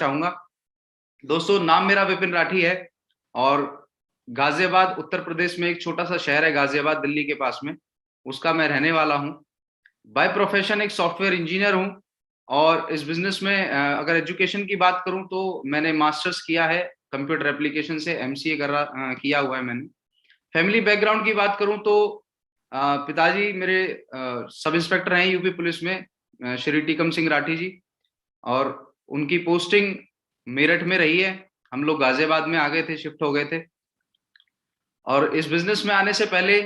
चाहूंगा। दोस्तों, नाम मेरा विपिन राठी है और गाजियाबाद उत्तर प्रदेश में एक छोटा सा शहर है गाजियाबाद, दिल्ली के पास में, उसका मैं रहने वाला हूं। बाय प्रोफेशन एक सॉफ्टवेयर इंजीनियर हूं और इस बिजनेस में अगर एजुकेशन की बात करूं तो मैंने मास्टर्स किया है कंप्यूटर एप्लीकेशन से, एमसीए किया हुआ है मैंने। फैमिली बैकग्राउंड की बात करूं तो पिताजी मेरे सब इंस्पेक्टर हैं यूपी पुलिस में, श्री टीकम सिंह राठी जी, और उनकी पोस्टिंग मेरठ में रही है। हम लोग गाजियाबाद में आ गए थे, शिफ्ट हो गए थे। और इस बिजनेस में आने से पहले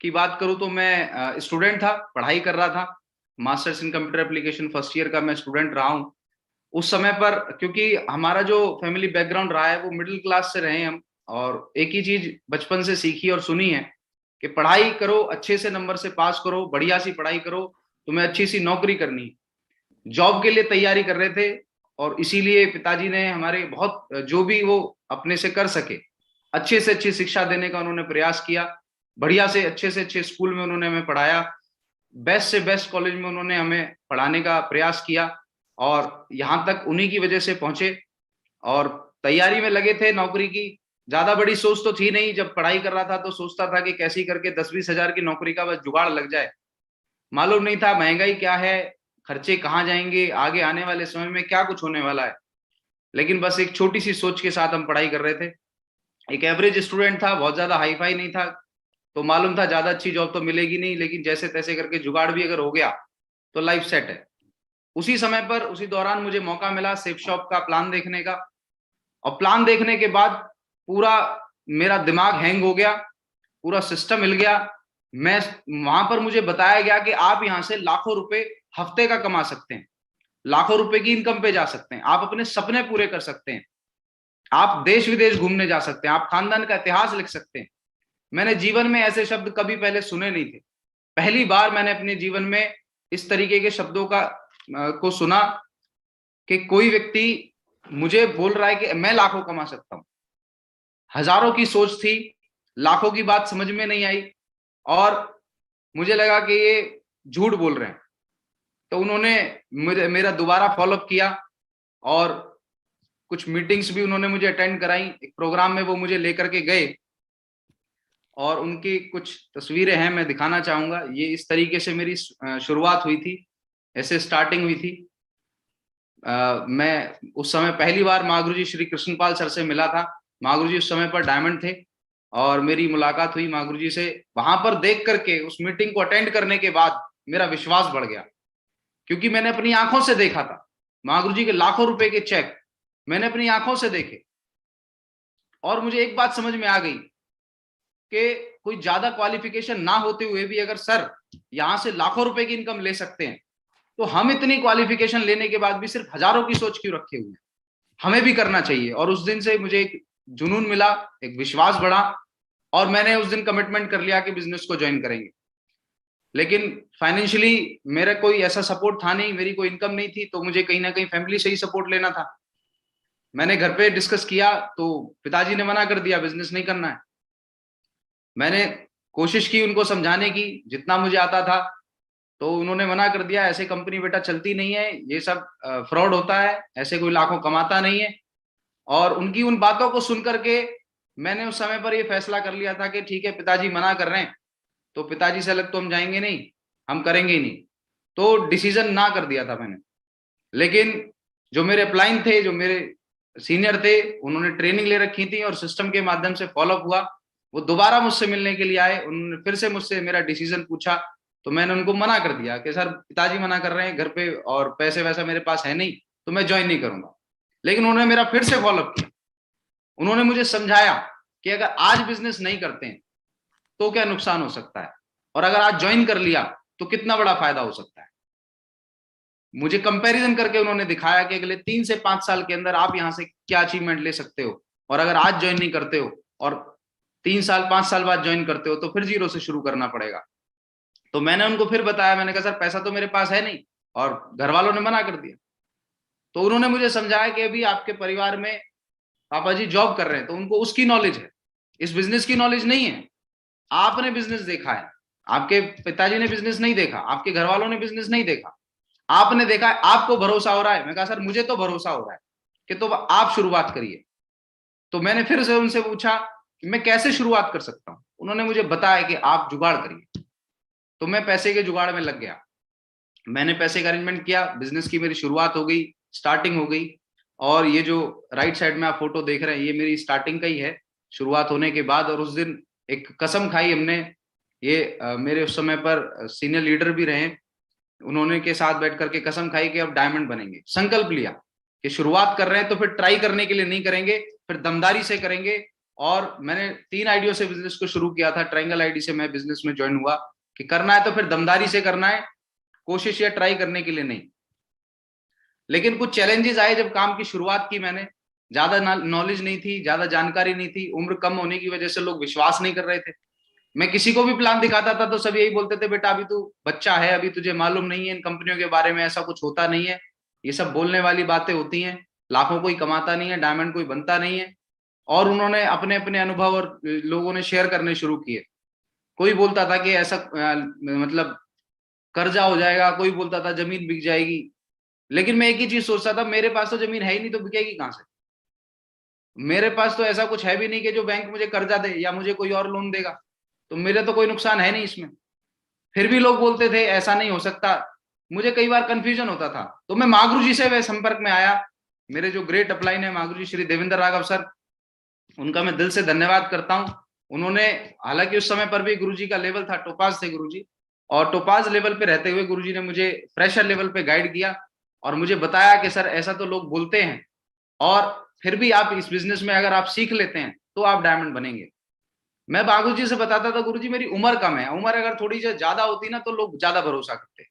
की बात करूं तो मैं स्टूडेंट था, पढ़ाई कर रहा था, masters in computer application first year का मैं स्टूडेंट रहा हूं। उस समय पर क्योंकि हमारा जो फैमिली बैकग्राउंड रहा है वो मिडिल क्लास से रहे हम, और एक ही चीज बचपन से सीखी और सुनी है कि पढ़ाई करो, अच्छे से नंबर से पास करो, बढ़िया सी पढ़ाई करो, तुम्हें अच्छी सी नौकरी करनी। जॉब के लिए तैयारी कर रहे थे और इसीलिए पिताजी ने हमारे बहुत जो भी वो अपने से कर सके अच्छे से अच्छी शिक्षा देने का उन्होंने प्रयास किया। बढ़िया से अच्छे स्कूल में उन्होंने हमें पढ़ाया, बेस्ट से बेस्ट कॉलेज में उन्होंने हमें पढ़ाने का प्रयास किया और यहाँ तक उन्हीं की वजह से पहुंचे। और तैयारी में लगे थे नौकरी की। ज्यादा बड़ी सोच तो थी नहीं, जब पढ़ाई कर रहा था तो सोचता था कि कैसे करके 10-20 हजार की नौकरी का बस जुगाड़ लग जाए। मालूम नहीं था महंगाई क्या है, खर्चे कहाँ जाएंगे, आगे आने वाले समय में क्या कुछ होने वाला है। लेकिन बस एक छोटी सी सोच के साथ हम पढ़ाई कर रहे थे। एक एवरेज स्टूडेंट था, बहुत ज्यादा हाई फाई नहीं था, तो मालूम था ज्यादा अच्छी जॉब तो मिलेगी नहीं, लेकिन जैसे तैसे करके जुगाड़ भी अगर हो गया तो लाइफ सेट है। उसी समय पर उसी दौरान मुझे मौका मिला सेफ शॉप का प्लान देखने का, और प्लान देखने के बाद पूरा मेरा दिमाग हैंग हो गया, पूरा सिस्टम हिल गया। मैं वहां पर मुझे बताया गया कि आप यहां से लाखों रुपए हफ्ते का कमा सकते हैं, लाखों रुपए की इनकम पे जा सकते हैं, आप अपने सपने पूरे कर सकते हैं, आप देश विदेश घूमने जा सकते हैं, आप खानदान का इतिहास लिख सकते हैं। मैंने जीवन में ऐसे शब्द कभी पहले सुने नहीं थे। पहली बार मैंने अपने जीवन में इस तरीके के शब्दों को सुना कि कोई व्यक्ति मुझे बोल रहा है कि मैं लाखों कमा सकता हूं। हजारों की सोच थी, लाखों की बात समझ में नहीं आई और मुझे लगा कि ये झूठ बोल रहे हैं। तो उन्होंने मेरा दोबारा फॉलोअप किया और कुछ मीटिंग्स भी उन्होंने मुझे अटेंड कराई। एक प्रोग्राम में वो मुझे लेकर के गए और उनकी कुछ तस्वीरें हैं, मैं दिखाना चाहूंगा। ये इस तरीके से मेरी शुरुआत हुई थी, ऐसे स्टार्टिंग हुई थी। मैं उस समय पहली बार महागुरु जी श्री कृष्णपाल सर से मिला था। महागुरु जी उस समय पर डायमंड थे और मेरी मुलाकात हुई महागुरु जी से। वहां पर देख करके उस मीटिंग को अटेंड करने के बाद मेरा विश्वास बढ़ गया, क्योंकि मैंने अपनी आंखों से देखा था महागुरु जी के लाखों रुपए के चेक मैंने अपनी आंखों से देखे। और मुझे एक बात समझ में आ गई कि कोई ज्यादा क्वालिफिकेशन ना होते हुए भी अगर सर यहां से लाखों रुपए की इनकम ले सकते हैं, तो हम इतनी क्वालिफिकेशन लेने के बाद भी सिर्फ हजारों की सोच क्यों रखे हुए हैं, हमें भी करना चाहिए। और उस दिन से मुझे एक जुनून मिला, एक विश्वास बढ़ा और मैंने उस दिन कमिटमेंट कर लिया कि बिजनेस को ज्वाइन करेंगे। लेकिन फाइनेंशियली मेरा कोई ऐसा सपोर्ट था नहीं, मेरी कोई इनकम नहीं थी, तो मुझे कहीं ना कहीं फैमिली से ही सपोर्ट लेना था। मैंने घर पे डिस्कस किया तो पिताजी ने मना कर दिया, बिजनेस नहीं करना है। मैंने कोशिश की उनको समझाने की जितना मुझे आता था, तो उन्होंने मना कर दिया, ऐसे कंपनी बेटा चलती नहीं है, ये सब फ्रॉड होता है, ऐसे कोई लाखों कमाता नहीं है। और उनकी उन बातों को सुन करके मैंने उस समय पर ये फैसला कर लिया था कि ठीक है, पिताजी मना कर रहे हैं तो पिताजी से अलग तो हम जाएंगे नहीं, हम करेंगे ही नहीं। तो डिसीजन ना कर दिया था मैंने। लेकिन जो मेरे अपलाइन थे, जो मेरे सीनियर थे, उन्होंने ट्रेनिंग ले रखी थी और सिस्टम के माध्यम से फॉलोअप हुआ। वो दोबारा मुझसे मिलने के लिए आए, उन्होंने फिर से मुझसे मेरा डिसीजन पूछा, तो मैंने उनको मना कर दिया कि सर पिताजी मना कर रहे हैं घर पे और पैसे वैसा मेरे पास है नहीं, तो मैं ज्वाइन नहीं करूंगा। लेकिन उन्होंने मेरा फिर से फॉलोअप किया, उन्होंने मुझे समझाया कि अगर आज बिजनेस नहीं करते हैं तो क्या नुकसान हो सकता है, और अगर आज ज्वाइन कर लिया तो कितना बड़ा फायदा हो सकता है। मुझे कंपैरिजन करके उन्होंने दिखाया कि अगले 3 से 5 साल के अंदर आप यहां से क्या अचीवमेंट ले सकते हो, और अगर आज ज्वाइन नहीं करते हो और 3 साल 5 साल बाद ज्वाइन करते हो तो फिर जीरो से शुरू करना पड़ेगा। तो मैंने उनको फिर बताया, मैंने कहा सर पैसा तो मेरे पास है नहीं और घर वालों ने मना कर दिया। तो उन्होंने मुझे समझाया कि अभी आपके परिवार में पापा जी जॉब कर रहे हैं तो उनको उसकी नॉलेज है, इस बिजनेस की नॉलेज नहीं है। आपने बिजनेस देखा है, आपके पिताजी ने बिजनेस नहीं देखा, आपके घर वालों ने बिजनेस नहीं देखा, आपने देखा है, आपको भरोसा हो रहा है। मैं कहा सर मुझे तो भरोसा हो रहा है, कि तो आप शुरुआत करिए। तो मैंने फिर से उनसे पूछा कि मैं कैसे शुरुआत कर सकता हूं। उन्होंने मुझे बताया कि आप जुगाड़ करिए। तो मैं पैसे के जुगाड़ में लग गया। मैंने पैसे का अरेंजमेंट किया, बिजनेस की मेरी शुरुआत हो गई, स्टार्टिंग हो गई। और ये जो राइट साइड में आप फोटो देख रहे हैं, ये मेरी स्टार्टिंग का ही है, शुरुआत होने के बाद। और उस दिन एक कसम खाई हमने, ये मेरे उस समय पर सीनियर लीडर भी रहे, उन्होंने के साथ बैठ करके कसम खाई कि अब डायमंड बनेंगे। संकल्प लिया कि शुरुआत कर रहे हैं तो फिर ट्राई करने के लिए नहीं करेंगे, फिर दमदारी से करेंगे। और मैंने 3 आईडियों से बिजनेस को शुरू किया था। ट्रायंगल आईडी से मैं बिजनेस में ज्वाइन हुआ कि करना है तो फिर दमदारी से करना है, कोशिश या ट्राई करने के लिए नहीं। लेकिन कुछ चैलेंजेस आए जब काम की शुरुआत की मैंने। ज्यादा नॉलेज नहीं थी, ज्यादा जानकारी नहीं थी, उम्र कम होने की वजह से लोग विश्वास नहीं कर रहे थे। मैं किसी को भी प्लान दिखाता था तो सब यही बोलते थे, बेटा अभी तू बच्चा है, अभी तुझे मालूम नहीं है इन कंपनियों के बारे में, ऐसा कुछ होता नहीं है, ये सब बोलने वाली बातें होती हैं, लाखों कोई कमाता नहीं है, डायमंड कोई बनता नहीं है। और उन्होंने अपने अपने अनुभव और लोगों ने शेयर करने शुरू किए। कोई बोलता था कि ऐसा मतलब कर्जा हो जाएगा, कोई बोलता था जमीन बिक जाएगी। लेकिन मैं एक ही चीज सोचता था, मेरे पास तो जमीन है ही नहीं तो बिकेगी कहां से। मेरे पास तो ऐसा कुछ है भी नहीं कि जो बैंक मुझे कर्जा दे या मुझे कोई और लोन देगा, तो मेरे तो कोई नुकसान है नहीं इसमें। फिर भी लोग बोलते थे ऐसा नहीं हो सकता। मुझे कई बार कंफ्यूजन होता था। तो मैं महागुरु जी से वे संपर्क में आया। मेरे जो ग्रेट अपलाइन है महागुरु जी श्री देवेंद्र राघव सर, उनका मैं दिल से धन्यवाद करता हूं। उन्होंने, हालांकि उस समय पर भी गुरुजी का लेवल था, टोपाज थे गुरुजी, और टोपाज लेवल पे रहते हुए गुरुजी ने मुझे फ्रेशर लेवल पे गाइड किया और मुझे बताया कि सर ऐसा तो लोग बोलते हैं, और फिर भी आप इस बिजनेस में अगर आप सीख लेते हैं तो आप डायमंड बनेंगे। मैं बागुरु जी से बताता था, गुरुजी मेरी उम्र कम है, उम्र अगर थोड़ी ज्यादा होती ना तो लोग ज्यादा भरोसा करते।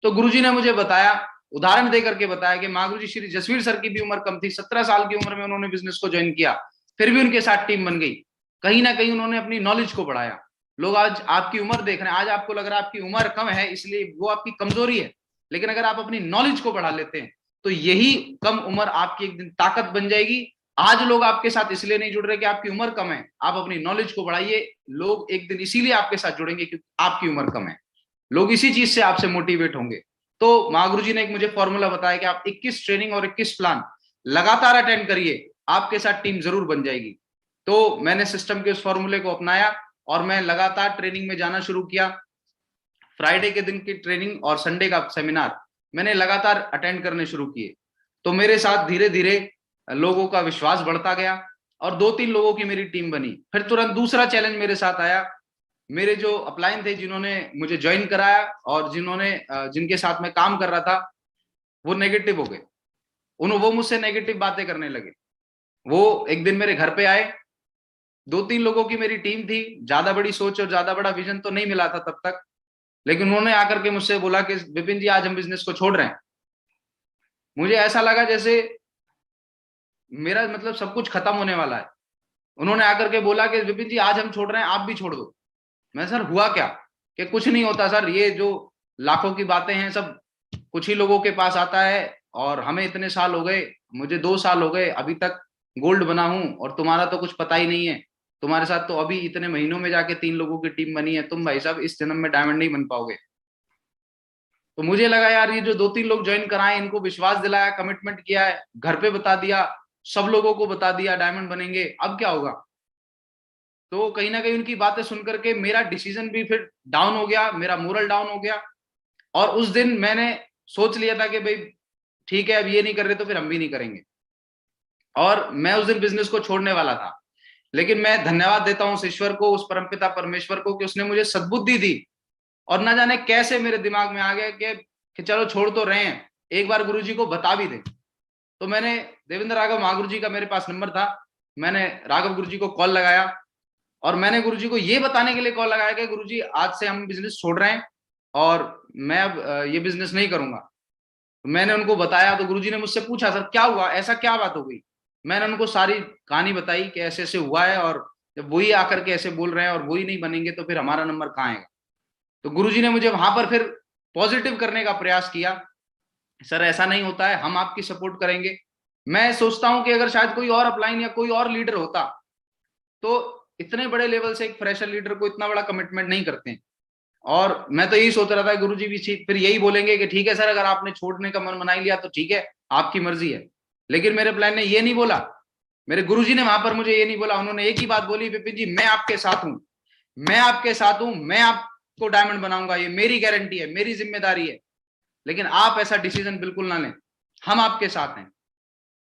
तो गुरुजी ने मुझे बताया, उदाहरण देकर के बताया कि महागुरु जी श्री जसवीर सर की भी उम्र कम थी, 17 साल की उम्र में उन्होंने बिजनेस को ज्वाइन किया, फिर भी उनके साथ टीम बन गई। कहीं ना कहीं उन्होंने अपनी नॉलेज को बढ़ाया। लोग आज आपकी उम्र देख रहे हैं, आज आपको लग रहा है आपकी उम्र कम है इसलिए वो आपकी कमजोरी है, लेकिन अगर आप अपनी नॉलेज को बढ़ा लेते हैं तो यही कम उम्र आपकी एक दिन ताकत बन जाएगी। आज लोग आपके साथ इसलिए नहीं जुड़ रहे कि आपकी उम्र कम है, आप अपनी नॉलेज को बढ़ाइए, लोग एक दिन इसीलिए आपके साथ जुड़ेंगे क्योंकि आपकी उम्र कम है, लोग इसी चीज से आपसे मोटिवेट होंगे। तो महागुरु जी ने एक मुझे फॉर्मूला बताया कि आप 21 ट्रेनिंग और 21 प्लान लगातार अटेंड करिए, आपके साथ टीम जरूर बन जाएगी। तो मैंने सिस्टम के उस फॉर्मूले को अपनाया और मैं लगातार ट्रेनिंग में जाना शुरू किया। फ्राइडे के दिन की ट्रेनिंग और संडे का सेमिनार मैंने लगातार अटेंड करने शुरू किए। तो मेरे साथ धीरे धीरे लोगों का विश्वास बढ़ता गया और 2-3 लोगों की मेरी टीम बनी। फिर तुरंत दूसरा चैलेंज मेरे साथ आया। मेरे जो अपलाइन थे जिन्होंने मुझे ज्वाइन कराया और जिनके साथ मैं काम कर रहा था, वो नेगेटिव हो गए। वो मुझसे नेगेटिव बातें करने लगे। वो एक दिन मेरे घर पे आए। 2-3 लोगों की मेरी टीम थी, ज्यादा बड़ी सोच और ज्यादा बड़ा विजन तो नहीं मिला था तब तक, लेकिन उन्होंने आकर के मुझसे बोला कि विपिन जी आज हम बिजनेस को छोड़ रहे हैं। मुझे ऐसा लगा जैसे मेरा मतलब सब कुछ खत्म होने वाला है। उन्होंने आकर के बोला कि विपिन जी आज हम छोड़ रहे हैं, आप भी छोड़ दो। मैं सर हुआ क्या? कि कुछ नहीं होता सर, ये जो लाखों की बातें हैं सब कुछ ही लोगों के पास आता है, और हमें इतने साल हो गए, मुझे 2 साल हो गए अभी तक गोल्ड बना हूं, और तुम्हारा तो कुछ पता ही नहीं है। तुम्हारे साथ तो अभी इतने महीनों में जाके 3 लोगों की टीम बनी है, तुम भाई साहब इस जन्म में डायमंड नहीं बन पाओगे। तो मुझे लगा यार ये जो 2-3 लोग ज्वाइन कराए, इनको विश्वास दिलाया, कमिटमेंट किया है, घर पे बता दिया, सब लोगों को बता दिया डायमंड बनेंगे, अब क्या होगा। तो कहीं ना कहीं उनकी बातें सुनकर के मेरा डिसीजन भी फिर डाउन हो गया, मेरा मोरल डाउन हो गया। और उस दिन मैंने सोच लिया था कि भाई ठीक है, अब ये नहीं कर रहे तो फिर हम भी नहीं करेंगे। और मैं उस दिन बिजनेस को छोड़ने वाला था। लेकिन मैं धन्यवाद देता हूँ उस ईश्वर को, उस परमपिता परमेश्वर को, कि उसने मुझे सद्बुद्धि दी। और ना जाने कैसे मेरे दिमाग में आ गया कि चलो छोड़ तो रहे हैं, एक बार गुरुजी को बता भी दे। तो मैंने देवेंद्र राघव महागुरु जी का मेरे पास नंबर था, मैंने राघव गुरुजी को कॉल लगाया और मैंने गुरुजी को ये बताने के लिए कॉल लगाया कि गुरुजी आज से हम बिजनेस छोड़ रहे हैं और मैं अब ये बिजनेस नहीं करूंगा। तो मैंने उनको बताया तो गुरुजी ने मुझसे पूछा सर क्या हुआ, ऐसा क्या बात हो गई। मैंने उनको सारी कहानी बताई कि ऐसे ऐसे हुआ है, और जब वही आकर के ऐसे बोल रहे हैं और वही नहीं बनेंगे तो फिर हमारा नंबर कहाँ आएगा। तो गुरुजी ने मुझे वहां पर फिर पॉजिटिव करने का प्रयास किया। सर ऐसा नहीं होता है, हम आपकी सपोर्ट करेंगे। मैं सोचता हूं कि अगर शायद कोई और अपलाइन या कोई और लीडर होता तो इतने बड़े लेवल से एक फ्रेशर लीडर को इतना बड़ा कमिटमेंट नहीं करते हैं। और मैं तो यही सोच रहा था गुरुजी भी फिर यही बोलेंगे कि ठीक है सर, अगर आपने छोड़ने का मन बना ही लिया तो ठीक है, आपकी मर्जी है। लेकिन मेरे प्लान ने ये नहीं बोला, मेरे गुरुजी ने वहां पर मुझे ये नहीं बोला, उन्होंने एक ही बात बोली, विपिन जी मैं आपके साथ हूं, मैं आपके साथ हूं, मैं आपको डायमंड बनाऊंगा, ये मेरी गारंटी है, मेरी जिम्मेदारी है, लेकिन आप ऐसा डिसीजन बिल्कुल ना लें, हम आपके साथ हैं।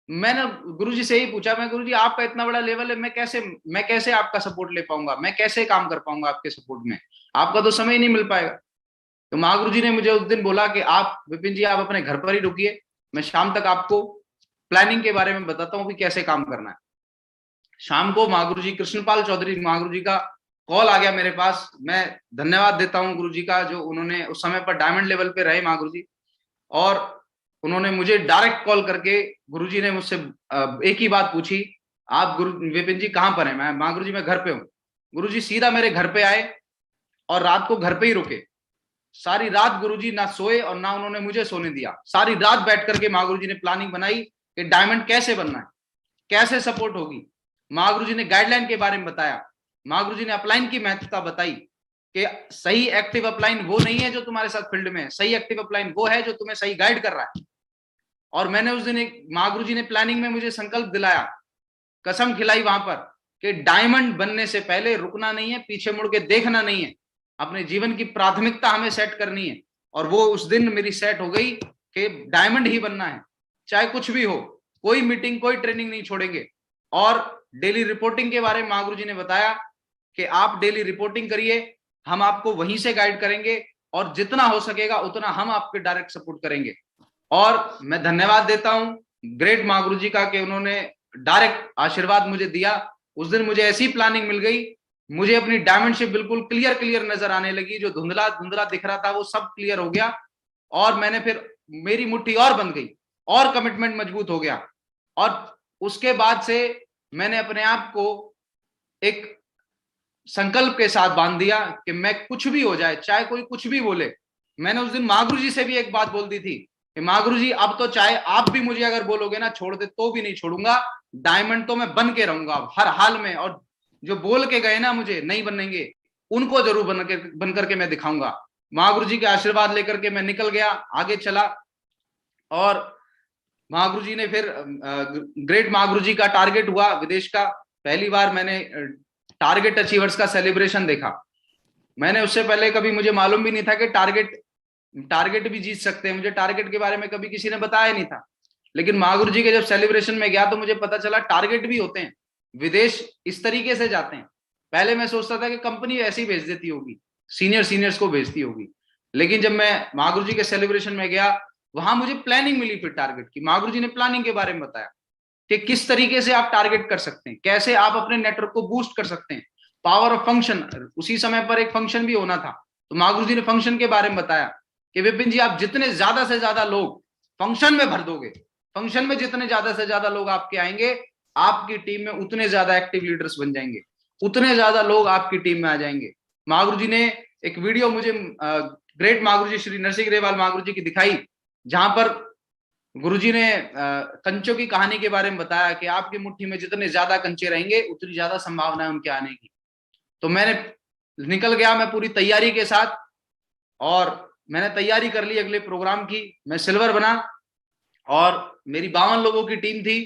मैंने गुरुजी से ही पूछा, मैं गुरुजी आपका इतना बड़ा लेवल है, मैं कैसे आपका सपोर्ट ले पाऊंगा, मैं कैसे काम कर पाऊंगा आपके सपोर्ट में, आपका तो समय ही नहीं मिल पाएगा। तो महागुरु जी ने मुझे उस दिन बोला कि आप विपिन जी आप अपने घर पर ही रुकिए, मैं शाम तक आपको प्लानिंग के बारे में बताता हूँ कि कैसे काम करना है। शाम को महागुरु जी कृष्णपाल चौधरी महागुरु जी का कॉल आ गया मेरे पास। मैं धन्यवाद देता हूँ गुरु जी का, जो उन्होंने उस समय पर डायमंड लेवल पे रहे महागुरु जी, और उन्होंने मुझे डायरेक्ट कॉल करके गुरुजी ने मुझसे एक ही बात पूछी, आप गुरु विपिन जी कहाँ पर हैं? मैं मां गुरुजी मैं घर पे हूँ। गुरुजी सीधा मेरे घर पे आए और रात को घर पे ही रुके। सारी रात गुरुजी ना सोए और ना उन्होंने मुझे सोने दिया। सारी रात बैठ करके मां गुरुजी ने प्लानिंग बनाई कि डायमंड कैसे बनना है, कैसे सपोर्ट होगी। मां गुरुजी ने गाइडलाइन के बारे में बताया, मां गुरुजी ने अपलाइन की महत्वता बताई कि सही एक्टिव अपलाइन वो नहीं है जो तुम्हारे साथ फील्ड में है, सही एक्टिव अपलाइन वो है जो तुम्हें सही गाइड कर रहा है। और मैंने उस दिन एक मां गुरुजी ने प्लानिंग में मुझे संकल्प दिलाया, कसम खिलाई वहां पर कि डायमंड बनने से पहले रुकना नहीं है, पीछे मुड़ के देखना नहीं है, अपने जीवन की प्राथमिकता हमें सेट करनी है। और वो उस दिन मेरी सेट हो गई कि डायमंड ही बनना है, चाहे कुछ भी हो, कोई मीटिंग कोई ट्रेनिंग नहीं छोड़ेंगे। और डेली रिपोर्टिंग के बारे में मां गुरुजी ने बताया कि आप डेली रिपोर्टिंग करिए, हम आपको वहीं से गाइड करेंगे और जितना हो सकेगा उतना हम आपके डायरेक्ट सपोर्ट करेंगे। और मैं धन्यवाद देता हूं ग्रेट मां गुरुजी का कि उन्होंने डायरेक्ट आशीर्वाद मुझे दिया। उस दिन मुझे ऐसी प्लानिंग मिल गई, मुझे अपनी डायमंडशिप बिल्कुल क्लियर नजर आने लगी, जो धुंधला धुंधला दिख रहा था वो सब क्लियर हो गया। और मैंने फिर मेरी मुट्ठी और बंध गई और कमिटमेंट मजबूत हो गया। और उसके बाद से मैंने अपने आप को एक संकल्प के साथ बांध दिया कि मैं कुछ भी हो जाए, चाहे कोई कुछ भी बोले। मैंने उस दिन मां गुरुजी से भी एक बात बोल दी थी कि मां गुरुजी अब तो चाहे आप भी मुझे अगर बोलोगे ना छोड़ दे तो भी नहीं छोड़ूंगा, डायमंड तो मैं बन के रहूंगा हर हाल में। और जो बोल के गए ना मुझे नहीं बनेंगे, उनको जरूर बन करके मैं दिखाऊंगा। मां गुरुजी के आशीर्वाद लेकर के मैं निकल गया, आगे चला। और मां गुरुजी ने फिर ग्रेट मां गुरुजी का टारगेट हुआ विदेश का। पहली बार मैंने टारगेट अचीवर्स का सेलिब्रेशन देखा। मैंने उससे पहले कभी मुझे मालूम भी नहीं था कि टारगेट भी जीत सकते हैं, मुझे टारगेट के बारे में कभी किसी ने बताया नहीं था। लेकिन मां गुरुजी के जब सेलिब्रेशन में गया तो मुझे पता चला टारगेट भी होते हैं, विदेश इस तरीके से जाते हैं। पहले मैं सोचता था कि कंपनी ऐसे ही भेज देती होगी, सीनियर्स को भेजती होगी। लेकिन जब मैं मां गुरुजी के सेलिब्रेशन में गया, वहां मुझे प्लानिंग मिली फिर टारगेट की। मां गुरुजी ने प्लानिंग के बारे में बताया कि किस तरीके से आप टारगेट कर सकते हैं, कैसे आप अपने नेटवर्क को बूस्ट कर सकते हैं, पावर ऑफ फंक्शन। उसी समय पर एक फंक्शन भी होना था, तो मां गुरुजी ने फंक्शन के बारे में बताया कि विपिन जी आप जितने ज्यादा से ज्यादा लोग फंक्शन में भर दोगे, फंक्शन में जितने ज्यादा से ज्यादा लोग आपके आएंगे, आपकी टीम में उतने ज्यादा एक्टिव लीडर्स बन जाएंगे, उतने ज्यादा लोग आपकी टीम में आ जाएंगे। मां गुरुजी ने एक वीडियो मुझे ग्रेट मां गुरुजी श्री नरसिंह ग्रेवाल मां गुरुजी की दिखाई, जहां पर गुरुजी ने कंचों की कहानी के बारे में बताया कि आपकी मुट्ठी में जितने ज्यादा कंचे रहेंगे उतनी ज्यादा संभावना है उनके आने की। तो मैंने निकल गया मैं पूरी तैयारी के साथ, और मैंने तैयारी कर ली अगले प्रोग्राम की। मैं सिल्वर बना और मेरी 52 लोगों की टीम थी।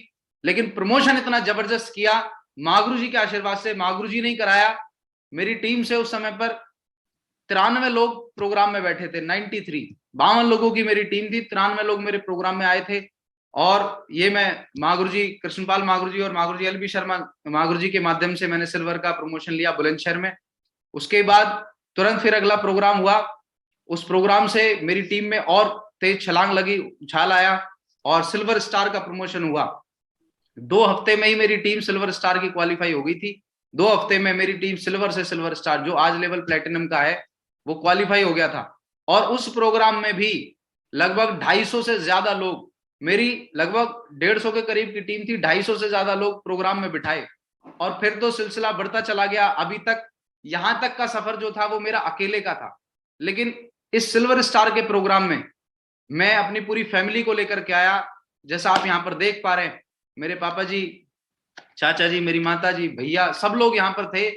लेकिन प्रमोशन इतना जबरदस्त किया मां गुरुजी के आशीर्वाद से, मां गुरुजी ने ही कराया। मेरी टीम से उस समय पर 93 लोग प्रोग्राम में बैठे थे, 93। 52 लोगों की मेरी टीम थी, 93 लोग मेरे प्रोग्राम में आए थे। और ये मैं मां गुरुजी कृष्णपाल मां गुरुजी और मां गुरुजी एलबी शर्मा मां गुरुजी के माध्यम से मैंने सिल्वर का प्रमोशन लिया बुलंदशहर में। उसके बाद तुरंत फिर अगला प्रोग्राम हुआ। उस प्रोग्राम से मेरी टीम में और तेज छलांग लगी, उछाल आया और सिल्वर स्टार का प्रमोशन हुआ। 2 हफ्ते में ही मेरी टीम सिल्वर स्टार की क्वालिफाई हो गई थी। 2 हफ्ते में मेरी टीम सिल्वर से सिल्वर स्टार, जो आज लेवल प्लेटिनम का है, वो क्वालिफाई हो गया था। और उस प्रोग्राम में भी लगभग 250 से ज्यादा लोग, मेरी लगभग 150 के करीब की टीम थी, 250 से ज्यादा लोग प्रोग्राम में बिठाए। और फिर तो सिलसिला बढ़ता चला गया। अभी तक यहां तक का सफर जो था वो मेरा अकेले का था। लेकिन इस सिल्वर स्टार के प्रोग्राम में मैं अपनी पूरी फैमिली को लेकर के आया। जैसा आप यहाँ पर देख पा रहे हैं, मेरे पापा जी, चाचा जी, मेरी माता जी, भैया, सब लोग यहाँ पर थे।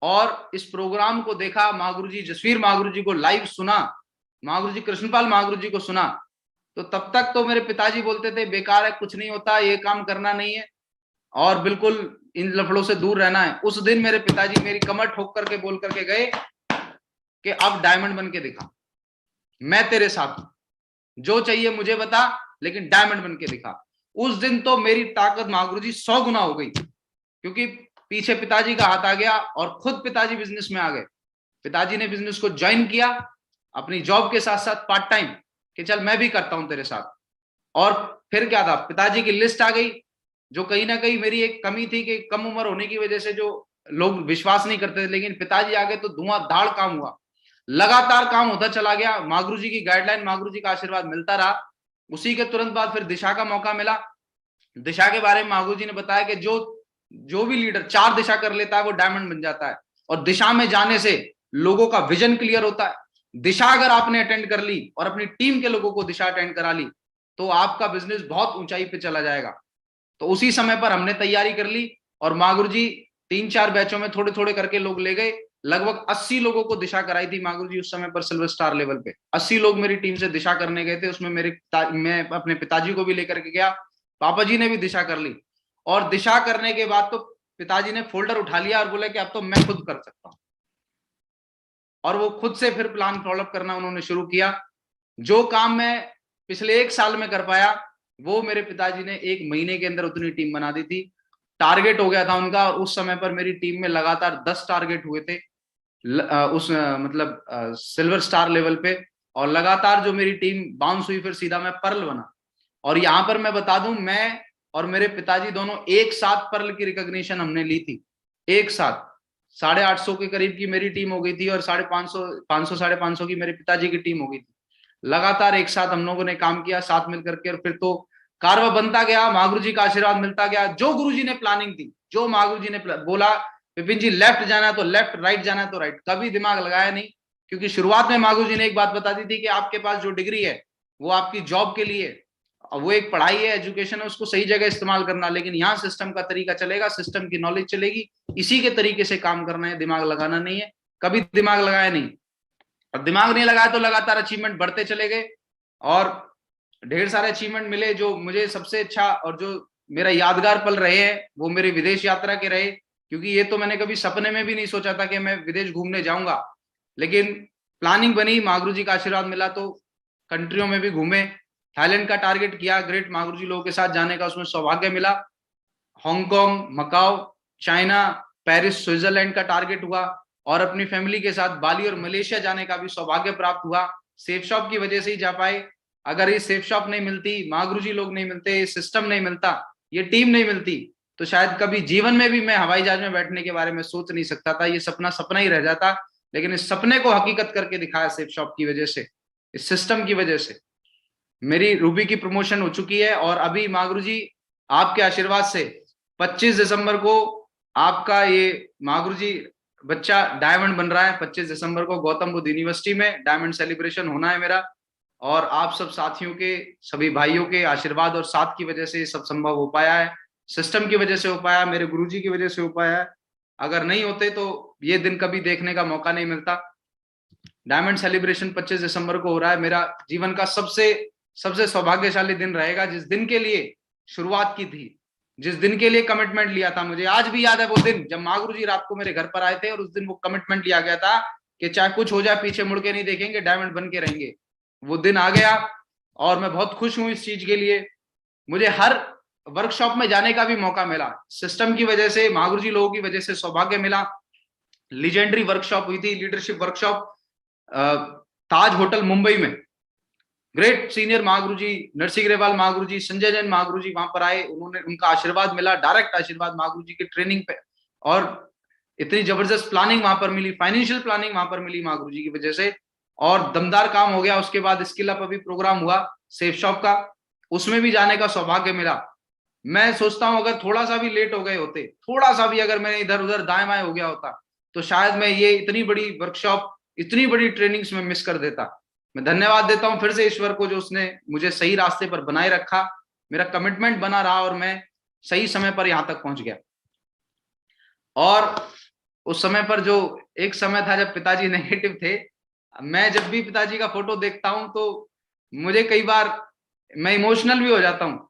और इस प्रोग्राम को देखा, मां गुरुजी जसवीर मां गुरुजी को लाइव सुना, मां गुरुजी कृष्णपाल मां गुरुजी को सुना। तो तब तक तो मेरे पिताजी बोलते थे बेकार है, कुछ नहीं होता, ये काम करना नहीं है और बिल्कुल इन लफड़ों से दूर रहना है। उस दिन मेरे पिताजी मेरी कमर ठोक करके बोल करके गए कि अब डायमंड बन के दिखा, मैं तेरे साथ हूं, जो चाहिए मुझे बता, लेकिन डायमंड बन के दिखा। उस दिन तो मेरी ताकत महागुरु जी 100 गुना हो गई, क्योंकि पीछे पिताजी का हाथ आ गया और खुद पिताजी बिजनेस में आ गए। पिताजी ने बिजनेस को ज्वाइन किया अपनी जॉब के साथ साथ पार्ट टाइम, कि चल मैं भी करता हूं तेरे साथ। और फिर क्या था, पिताजी की लिस्ट आ गई, जो कहीं ना कहीं मेरी एक कमी थी कि कम उम्र होने की वजह से जो लोग विश्वास नहीं करते थे, लेकिन पिताजी आ गए तो धुआंधार काम हुआ, लगातार काम होता चला गया। महागुरु जी की गाइडलाइन, महागुरु जी का आशीर्वाद मिलता रहा। उसी के तुरंत बाद फिर दिशा का मौका मिला। दिशा के बारे में महागुरु जी ने बताया कि जो भी लीडर 4 दिशा कर लेता है वो डायमंड बन जाता है। और दिशा में जाने से लोगों का विजन क्लियर होता है। दिशा अगर आपने अटेंड कर ली और अपनी टीम के लोगों को दिशा अटेंड करा ली तो आपका बिजनेस बहुत ऊंचाई पे चला जाएगा। तो उसी समय पर हमने तैयारी कर ली और महागुरु जी 3-4 बैचों में थोड़े थोड़े करके लोग ले गए। लगभग 80 लोगों को दिशा कराई थी महागुरु जी उस समय पर सिल्वर स्टार लेवल पे। 80 लोग मेरी टीम से दिशा करने गए थे। उसमें मैं अपने पिताजी को भी लेकर के गया, पापा जी ने भी दिशा कर ली। और दिशा करने के बाद तो पिताजी ने फोल्डर उठा लिया और बोले कि अब तो मैं खुद कर सकता हूं। और वो खुद से फिर प्लान फॉलोअप करना उन्होंने शुरू किया। जो काम मैं पिछले 1 साल में कर पाया वो मेरे पिताजी ने 1 महीने के अंदर उतनी टीम बना दी थी। टारगेट हो गया था उनका, और उस समय पर मेरी टीम में लगातार 10 टारगेट हुए थे मतलब सिल्वर स्टार लेवल पे। और लगातार जो मेरी टीम बाउंस हुई, फिर सीधा मैं पर्ल बना। और यहां पर मैं बता दूं, मैं और मेरे पिताजी दोनों एक साथ पर्ल की रिकॉग्निशन हमने ली थी। एक साथ 850 के करीब की मेरी टीम हो गई थी और 550 500 550 की मेरे पिताजी की टीम हो गई थी। लगातार एक साथ हम लोगों ने काम किया साथ मिलकर के, और फिर तो कारवा बनता गया, महागुरु जी का आशीर्वाद मिलता गया। जो गुरु जी ने प्लानिंग दी, जो महागुरु जी ने बोला विपिन जी लेफ्ट जाना है तो लेफ्ट, राइट जाना है तो राइट, कभी दिमाग लगाया नहीं। क्योंकि शुरुआत में महागुरु जी ने एक बात बता दी थी कि आपके पास जो डिग्री है वो आपकी जॉब के लिए, वो एक पढ़ाई है, एजुकेशन है, उसको सही जगह इस्तेमाल करना, लेकिन यहाँ सिस्टम का तरीका चलेगा, सिस्टम की नॉलेज चलेगी, इसी के तरीके से काम करना है, दिमाग लगाना नहीं है। कभी दिमाग लगाया नहीं, और दिमाग नहीं लगाया तो लगातार अचीवमेंट बढ़ते चले गए और ढेर सारे अचीवमेंट मिले। जो मुझे सबसे अच्छा और जो मेरा यादगार पल रहे हैं वो मेरे विदेश यात्रा के रहे, क्योंकि ये तो मैंने कभी सपने में भी नहीं सोचा था कि मैं विदेश घूमने जाऊंगा, लेकिन प्लानिंग बनी, महागुरु जी का आशीर्वाद मिला तो कंट्रियों में भी घूमे। थाईलैंड का टारगेट किया, ग्रेट महागुरु जी लोगों के साथ जाने का उसमें सौभाग्य मिला। Hong Kong, Macau, China, Paris, Switzerland का टारगेट हुआ, और अपनी फैमिली के साथ बाली और मलेशिया जाने का भी सौभाग्य प्राप्त हुआ। सेफ शॉप की वजह से ही जा पाए। अगर ये सेफ शॉप नहीं मिलती, महागुरु जी लोग नहीं मिलते, ये सिस्टम नहीं मिलता, ये टीम नहीं मिलती, तो शायद कभी जीवन में भी मैं हवाई जहाज में बैठने के बारे में सोच नहीं सकता था। ये सपना सपना ही रह जाता। लेकिन इस सपने को हकीकत करके दिखाया सेफ शॉप की वजह से, इस सिस्टम की वजह से। मेरी रूबी की प्रमोशन हो चुकी है, और अभी महागुरु जी आपके आशीर्वाद से 25 दिसंबर को आपका ये महागुरु जी बच्चा डायमंड बन रहा है। 25 दिसंबर को गौतम बुद्ध यूनिवर्सिटी में डायमंड सेलिब्रेशन होना है मेरा, और आप सब साथियों के, सभी भाइयों के आशीर्वाद और साथ की वजह से ये सब संभव हो पाया है। सिस्टम की वजह से हो पाया, मेरे गुरुजी की वजह से हो पाया है। अगर नहीं होते तो ये दिन कभी देखने का मौका नहीं मिलता। डायमंड सेलिब्रेशन 25 दिसंबर को हो रहा है। मेरा जीवन का सबसे सबसे सौभाग्यशाली दिन रहेगा, जिस दिन के लिए शुरुआत की थी, जिस दिन के लिए कमिटमेंट लिया था। मुझे आज भी याद है वो दिन जब महागुरु जी रात को मेरे घर पर आए थे, और उस दिन वो कमिटमेंट लिया गया था कि चाहे कुछ हो जाए पीछे मुड़ के नहीं देखेंगे, डायमंड बन के रहेंगे। वो दिन आ गया और मैं बहुत खुश हूं इस चीज के लिए। मुझे हर वर्कशॉप में जाने का भी मौका मिला, सिस्टम की वजह से, महागुरु जी लोगों की वजह से सौभाग्य मिला। लीजेंडरी वर्कशॉप हुई थी, लीडरशिप वर्कशॉप, ताज होटल मुंबई में। ग्रेट सीनियर महागुरु जी, नरसिंह ग्रेवाल महागुरु जी, संजय जैन महागुरु जी वहां पर आए। उन्होंने, उनका आशीर्वाद मिला, डायरेक्ट आशीर्वाद महागुरु जी की ट्रेनिंग पे, और इतनी जबरदस्त प्लानिंग वहां पर मिली, फाइनेंशियल प्लानिंग वहां पर मिली महागुरु जी की वजह से, और दमदार काम हो गया। उसके बाद स्किल अप अभी प्रोग्राम हुआ सेफ शॉप का, उसमें भी जाने का सौभाग्य मिला। मैं सोचता हूं अगर थोड़ा सा भी लेट हो गए होते, थोड़ा सा भी अगर मैं इधर उधर दाएं बाएं हो गया होता, तो शायद मैं ये इतनी बड़ी वर्कशॉप, इतनी बड़ी ट्रेनिंग्स में मिस कर देता। मैं धन्यवाद देता हूं फिर से ईश्वर को, जो उसने मुझे सही रास्ते पर बनाए रखा, मेरा कमिटमेंट बना रहा और मैं सही समय पर यहां तक पहुंच गया। और उस समय पर जो एक समय था जब पिताजी नेगेटिव थे, मैं जब भी पिताजी का फोटो देखता हूं तो मुझे कई बार मैं इमोशनल भी हो जाता हूँ